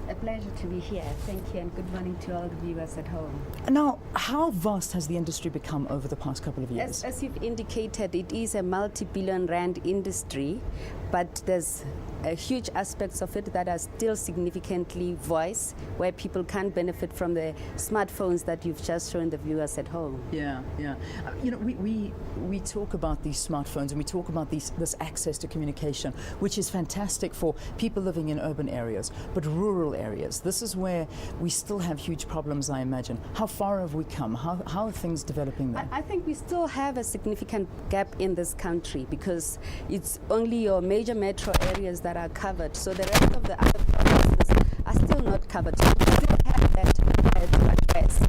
A pleasure to be here. Thank you, and good morning to all the viewers at home. Now, how vast has the industry become over the past couple of years? As you've indicated, it is a multi-billion rand industry, but there's huge aspects of it that are still significantly voiced, where people can benefit from the smartphones that you've just shown the viewers at home. Yeah. You know, we talk about these smartphones and we talk about this access to communication, which is fantastic for people living in urban areas, but rural areas, this is where we still have huge problems, I imagine. How far have we come? How are things developing there? I think we still have a significant gap in this country because it's only your major metro areas that are covered, so the rest of the other provinces are still not covered. So we still have that to address,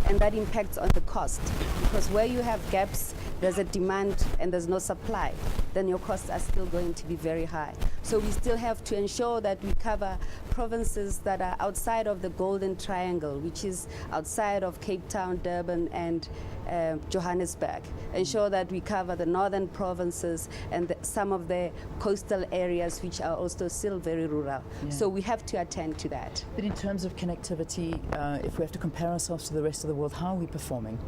and that impacts on the cost, because where you have gaps, there's a demand and there's no supply, then your costs are still going to be very high. So we still have to ensure that we cover provinces that are outside of the Golden Triangle, which is outside of Cape Town, Durban and Johannesburg. Ensure that we cover the northern provinces and some of the coastal areas which are also still very rural. Yeah. So we have to attend to that. But in terms of connectivity, if we have to compare ourselves to the rest of the world, how are we performing?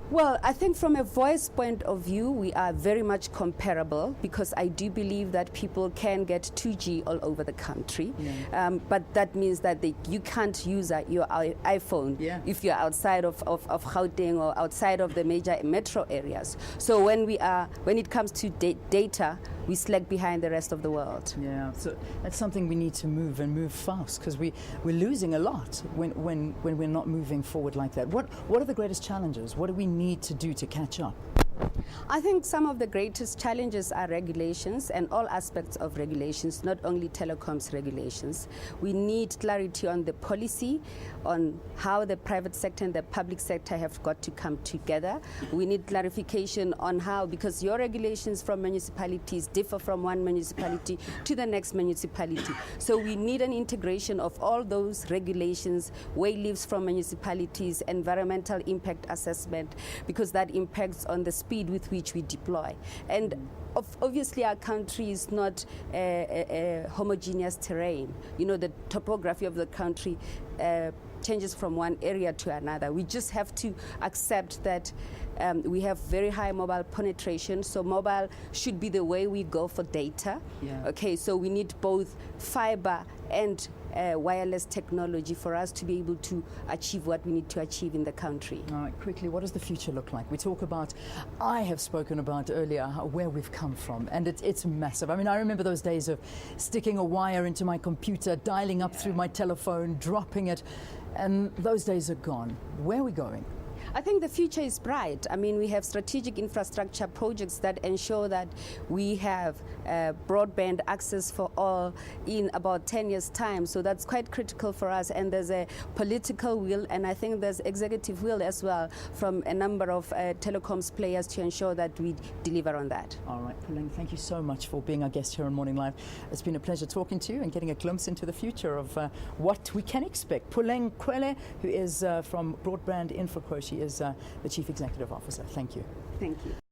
Well, I think from a voice point of view, we are very much comparable, because I do believe that people can get 2G all over the country. Yeah. But that means that you can't use your iPhone if you're outside of Gauteng or outside of the major metro areas. So when it comes to data, we slag behind the rest of the world. Yeah, so that's something we need to move fast, because we're losing a lot when we're not moving forward like that. What are the greatest challenges? What do we need to do to catch up? I think some of the greatest challenges are regulations and all aspects of regulations, not only telecoms regulations. We need clarity on the policy, on how the private sector and the public sector have got to come together. We need clarification on how, because your regulations from municipalities differ from one municipality to the next municipality. So we need an integration of all those regulations, way leaves from municipalities, environmental impact assessment, because that impacts on the speed with which we deploy. And obviously our country is not a homogeneous terrain. You know, the topography of the country changes from one area to another. We just have to accept that we have very high mobile penetration, so mobile should be the way we go for data. Yeah. Okay, so we need both fiber and wireless technology for us to be able to achieve what we need to achieve in the country. All right, quickly, what does the future look like? We talk about, I have spoken about earlier where we've come from, and it's massive. I mean, I remember those days of sticking a wire into my computer, dialing up through my telephone, dropping it, and those days are gone. Where are we going? I think the future is bright. I mean, we have strategic infrastructure projects that ensure that we have broadband access for all in about 10 years' time. So that's quite critical for us. And there's a political will, and I think there's executive will as well from a number of telecoms players to ensure that we deliver on that. All right, Puleng, thank you so much for being our guest here on Morning Live. It's been a pleasure talking to you and getting a glimpse into the future of what we can expect. Puleng Kwele, who is from Broadband Infraco, she is the Chief Executive Officer. Thank you. Thank you.